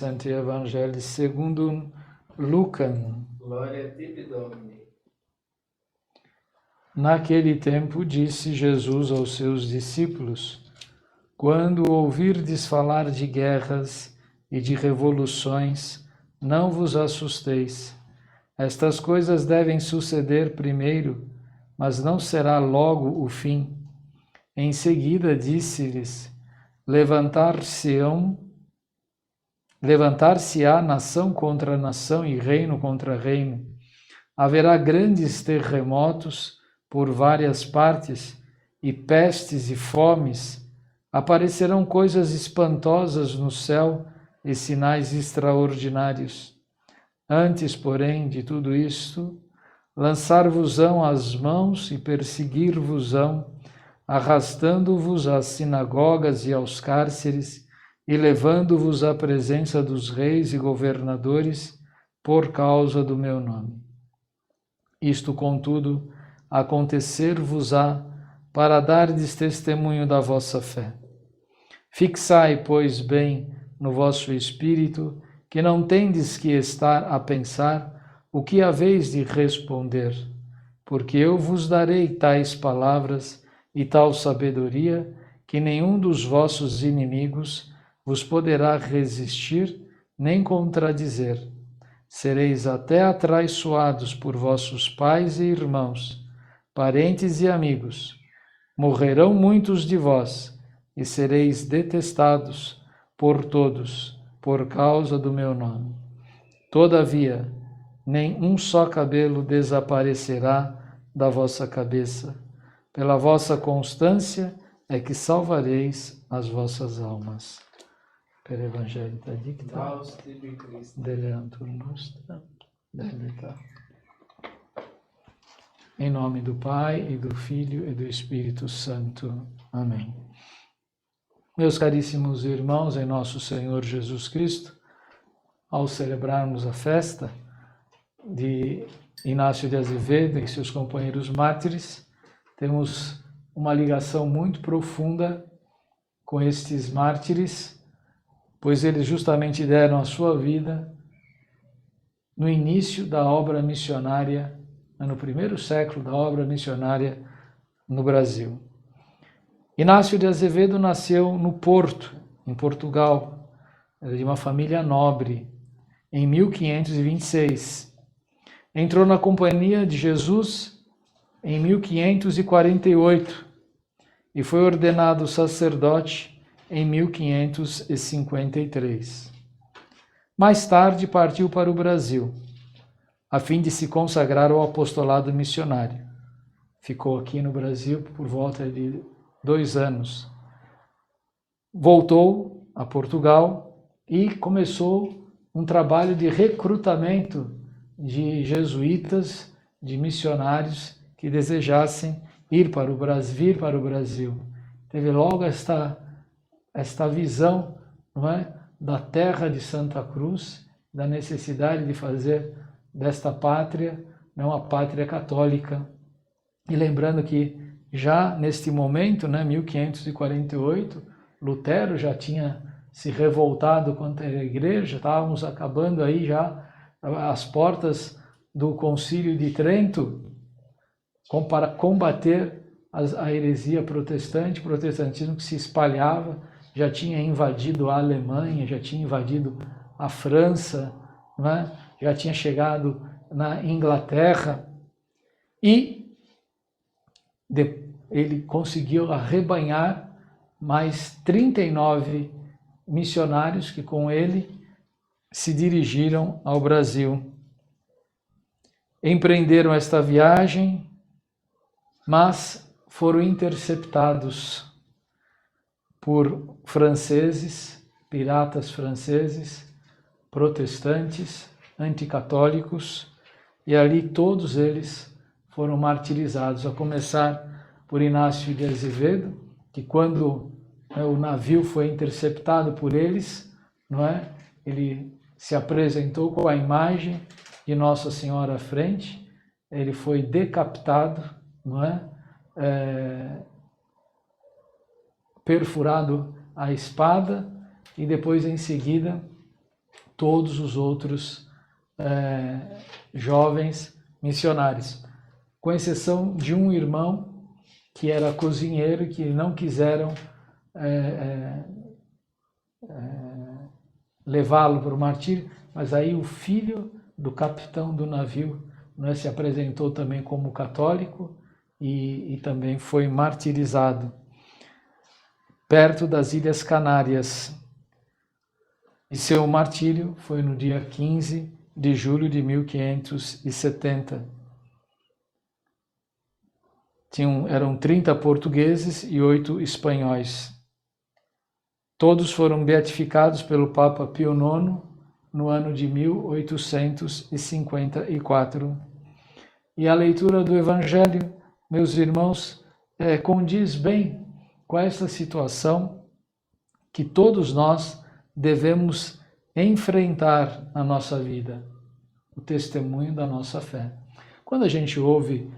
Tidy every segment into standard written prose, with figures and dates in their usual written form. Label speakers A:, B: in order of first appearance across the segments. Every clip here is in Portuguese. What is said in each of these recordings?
A: Santo Evangelho segundo Lucas.
B: Glória a ti, Domine.
A: Naquele tempo disse Jesus aos seus discípulos: quando ouvirdes falar de guerras e de revoluções, não vos assusteis. Estas coisas devem suceder primeiro, mas não será logo o fim. Em seguida disse-lhes: Levantar-se-á nação contra nação e reino contra reino. Haverá grandes terremotos por várias partes, e pestes e fomes. Aparecerão coisas espantosas no céu e sinais extraordinários. Antes, porém, de tudo isto, lançar-vos-ão as mãos e perseguir-vos-ão, arrastando-vos às sinagogas e aos cárceres, e levando-vos à presença dos reis e governadores por causa do meu nome. Isto, contudo, acontecer-vos-á para dardes testemunho da vossa fé. Fixai, pois, bem no vosso espírito, que não tendes que estar a pensar o que haveis de responder, porque eu vos darei tais palavras e tal sabedoria que nenhum dos vossos inimigos vos poderá resistir nem contradizer. Sereis até atraiçoados por vossos pais e irmãos, parentes e amigos. Morrerão muitos de vós, e sereis detestados por todos, por causa do meu nome. Todavia, nem um só cabelo desaparecerá da vossa cabeça. Pela vossa constância é que salvareis as vossas almas. Per Evangelii dicta, deleantur nostra, delita. Em nome do Pai, e do Filho, e do Espírito Santo. Amém. Meus caríssimos irmãos, em nosso Senhor Jesus Cristo, ao celebrarmos a festa de Inácio de Azevedo e seus companheiros mártires, temos uma ligação muito profunda com estes mártires, pois eles justamente deram a sua vida no início da obra missionária, no primeiro século da obra missionária no Brasil. Inácio de Azevedo nasceu no Porto, em Portugal, de uma família nobre, em 1526. Entrou na Companhia de Jesus em 1548 e foi ordenado sacerdote em 1553. Mais tarde partiu para o Brasil, a fim de se consagrar ao apostolado missionário. Ficou aqui no Brasil por volta de 2 anos. Voltou a Portugal e começou um trabalho de recrutamento de jesuítas, de missionários que desejassem vir para o Brasil. Teve logo esta visão, não é, da terra de Santa Cruz, da necessidade de fazer desta pátria, uma pátria católica. E lembrando que já neste momento, 1548, Lutero já tinha se revoltado contra a igreja, estávamos acabando aí já as portas do Concílio de Trento, para combater a heresia protestante, o protestantismo que se espalhava, já tinha invadido a Alemanha, já tinha invadido a França, já tinha chegado na Inglaterra, e ele conseguiu arrebanhar mais 39 missionários que com ele se dirigiram ao Brasil. Empreenderam esta viagem, mas foram interceptados por franceses, piratas franceses, protestantes, anticatólicos, e ali todos eles foram martirizados, a começar por Inácio de Azevedo, que quando o navio foi interceptado por eles, ele se apresentou com a imagem de Nossa Senhora à frente, ele foi decapitado, perfurado a espada, e depois em seguida todos os outros jovens missionários, com exceção de um irmão que era cozinheiro, que não quiseram levá-lo para o martírio, mas aí o filho do capitão do navio, né, se apresentou também como católico e também foi martirizado perto das Ilhas Canárias. E seu martírio foi no dia 15 de julho de 1570. Eram 30 portugueses e 8 espanhóis. Todos foram beatificados pelo Papa Pio IX no ano de 1854. E a leitura do Evangelho, meus irmãos, condiz bem com essa situação que todos nós devemos enfrentar na nossa vida, o testemunho da nossa fé. Quando a gente ouve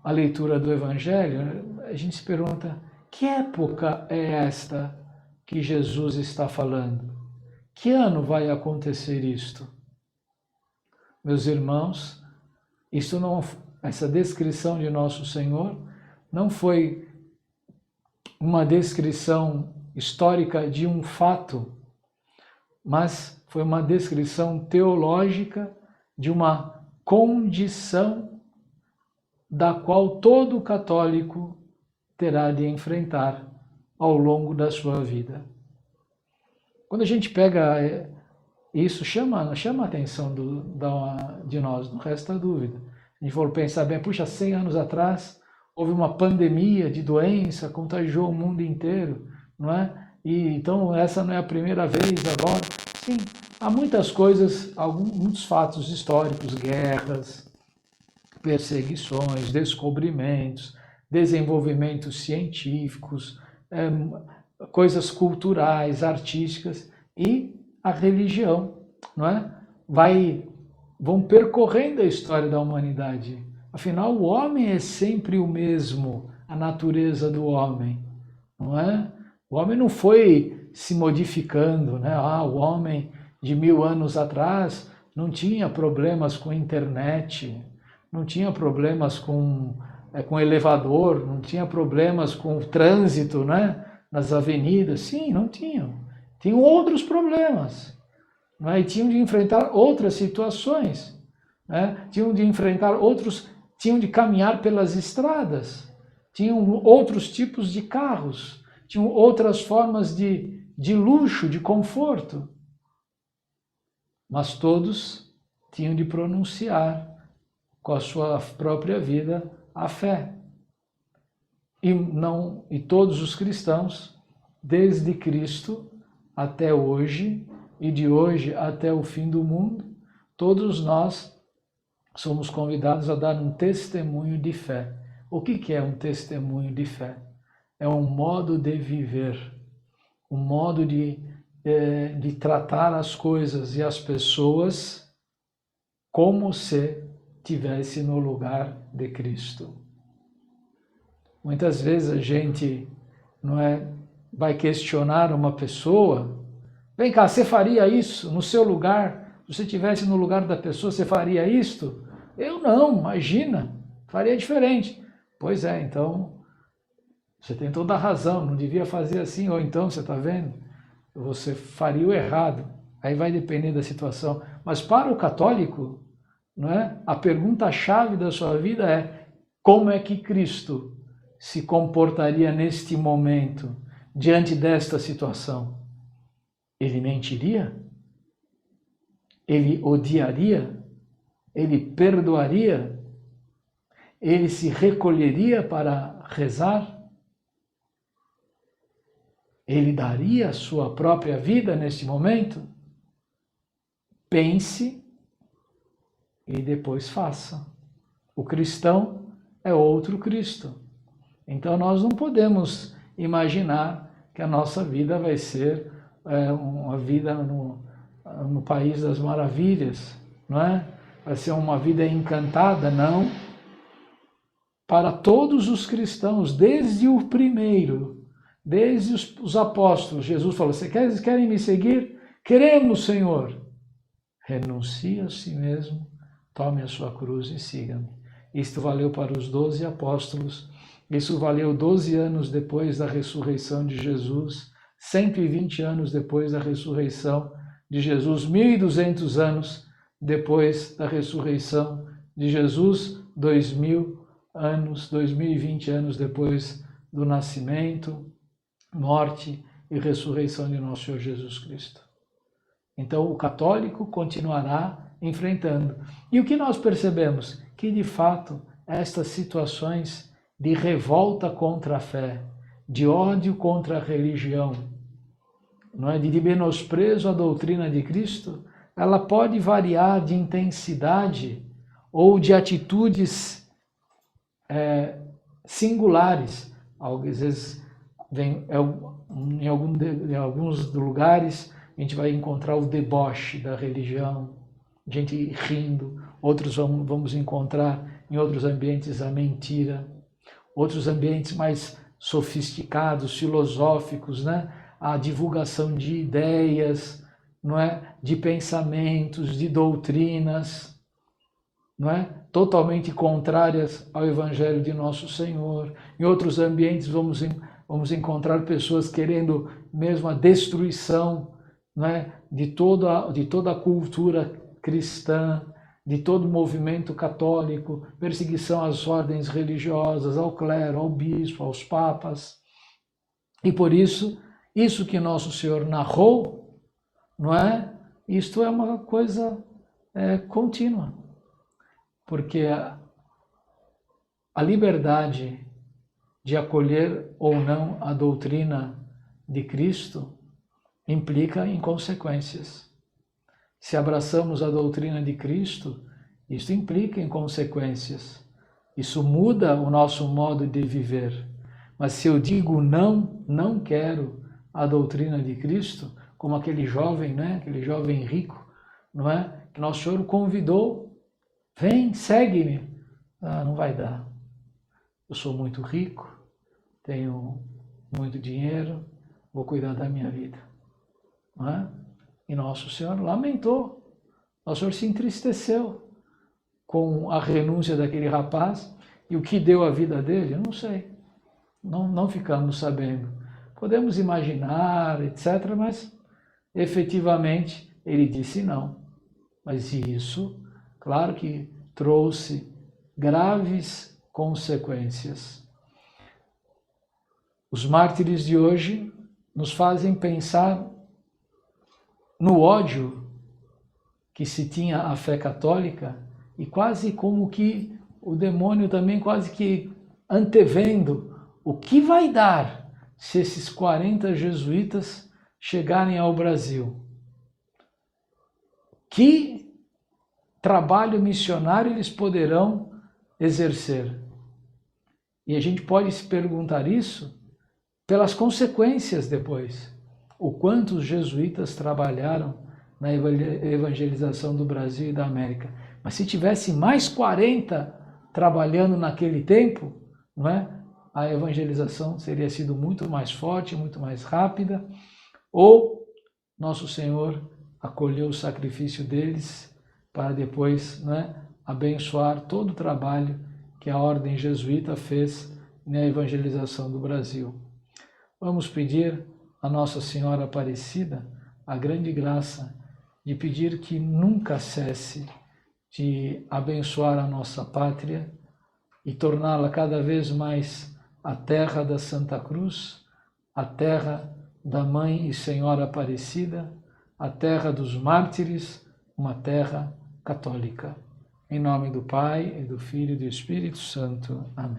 A: a leitura do Evangelho, a gente se pergunta: que época é esta que Jesus está falando? Que ano vai acontecer isto? Meus irmãos, essa descrição de Nosso Senhor não foi uma descrição histórica de um fato, mas foi uma descrição teológica de uma condição da qual todo católico terá de enfrentar ao longo da sua vida. Quando a gente pega isso, chama a atenção de nós, não resta dúvida. A gente for pensar bem, puxa, 100 anos atrás houve uma pandemia de doença, contagiou o mundo inteiro, não é? E então essa não é a primeira vez agora. Sim, há muitas coisas, muitos fatos históricos, guerras, perseguições, descobrimentos, desenvolvimentos científicos, coisas culturais, artísticas, e a religião, não é? Vão percorrendo a história da humanidade. Afinal, o homem é sempre o mesmo, a natureza do homem, não é? O homem não foi se modificando, né? O homem de 1000 anos atrás não tinha problemas com internet, não tinha problemas com elevador, não tinha problemas com o trânsito, né? Nas avenidas. Sim, não tinham. Tinham outros problemas, né? E tinham de enfrentar outras situações, né? Tinham de caminhar pelas estradas, tinham outros tipos de carros, tinham outras formas de luxo, de conforto. Mas todos tinham de pronunciar com a sua própria vida a fé. E todos os cristãos, desde Cristo até hoje, e de hoje até o fim do mundo, todos nós somos convidados a dar um testemunho de fé. O que é um testemunho de fé? É um modo de viver, um modo de tratar as coisas e as pessoas como se estivesse no lugar de Cristo. Muitas vezes a gente vai questionar uma pessoa: vem cá, você faria isso no seu lugar? Se você estivesse no lugar da pessoa, você faria isto? Eu não, imagina, faria diferente. Pois é, então você tem toda a razão, não devia fazer assim, ou então, você está vendo, você faria o errado. Aí vai depender da situação. Mas para o católico, não é? A pergunta-chave da sua vida é: como é que Cristo se comportaria neste momento, diante desta situação? Ele mentiria? Ele odiaria? Ele perdoaria? Ele se recolheria para rezar? Ele daria a sua própria vida neste momento? Pense e depois faça. O cristão é outro Cristo. Então nós não podemos imaginar que a nossa vida vai ser uma vida no País das Maravilhas, não é? Vai ser uma vida encantada, não. Para todos os cristãos, desde o primeiro, desde os apóstolos, Jesus falou: vocês querem me seguir? Queremos, Senhor. Renuncie a si mesmo, tome a sua cruz e siga-me. Isto valeu para os 12 apóstolos, isso valeu 12 anos depois da ressurreição de Jesus, 120 anos depois da ressurreição de Jesus, 1.200 anos depois da ressurreição de Jesus, 2.000 anos, 2020 anos depois do nascimento, morte e ressurreição de nosso Senhor Jesus Cristo. Então o católico continuará enfrentando. E o que nós percebemos? Que de fato estas situações de revolta contra a fé, de ódio contra a religião, não é? De menosprezo à doutrina de Cristo, ela pode variar de intensidade ou de atitudes singulares. Às vezes, em alguns lugares, a gente vai encontrar o deboche da religião, gente rindo. Outros vamos encontrar em outros ambientes a mentira. Outros ambientes mais sofisticados, filosóficos, né? A divulgação de ideias, não é? De pensamentos, de doutrinas, não é? Totalmente contrárias ao Evangelho de Nosso Senhor. Em outros ambientes vamos encontrar pessoas querendo mesmo a destruição, não é? de toda a cultura cristã, de todo o movimento católico, perseguição às ordens religiosas, ao clero, ao bispo, aos papas. E por isso que Nosso Senhor narrou, não é? Isto é uma coisa contínua. Porque a liberdade de acolher ou não a doutrina de Cristo implica em consequências. Se abraçamos a doutrina de Cristo, isso implica em consequências. Isso muda o nosso modo de viver. Mas se eu digo não quero a doutrina de Cristo, como aquele jovem, né? Aquele jovem rico, não é? Que Nosso Senhor convidou, vem, segue-me. Ah, não vai dar. Eu sou muito rico, tenho muito dinheiro, vou cuidar da minha vida. Não é? E Nosso Senhor lamentou. Nosso Senhor se entristeceu com a renúncia daquele rapaz. E o que deu a vida dele, eu não sei. Não ficamos sabendo. Podemos imaginar, etc., mas efetivamente ele disse não. Mas isso, claro que trouxe graves consequências. Os mártires de hoje nos fazem pensar no ódio que se tinha à fé católica e quase como que o demônio também quase que antevendo o que vai dar se esses 40 jesuítas chegarem ao Brasil. Que trabalho missionário eles poderão exercer? E a gente pode se perguntar isso pelas consequências depois. O quanto os jesuítas trabalharam na evangelização do Brasil e da América. Mas se tivesse mais 40 trabalhando naquele tempo, não é? A evangelização teria sido muito mais forte, muito mais rápida, ou Nosso Senhor acolheu o sacrifício deles para depois, não é? Abençoar todo o trabalho que a ordem jesuíta fez na evangelização do Brasil. Vamos pedir a Nossa Senhora Aparecida a grande graça de pedir que nunca cesse de abençoar a nossa pátria e torná-la cada vez mais a terra da Santa Cruz, a terra da Mãe e Senhora Aparecida, a terra dos mártires, uma terra católica. Em nome do Pai, e do Filho e do Espírito Santo. Amém.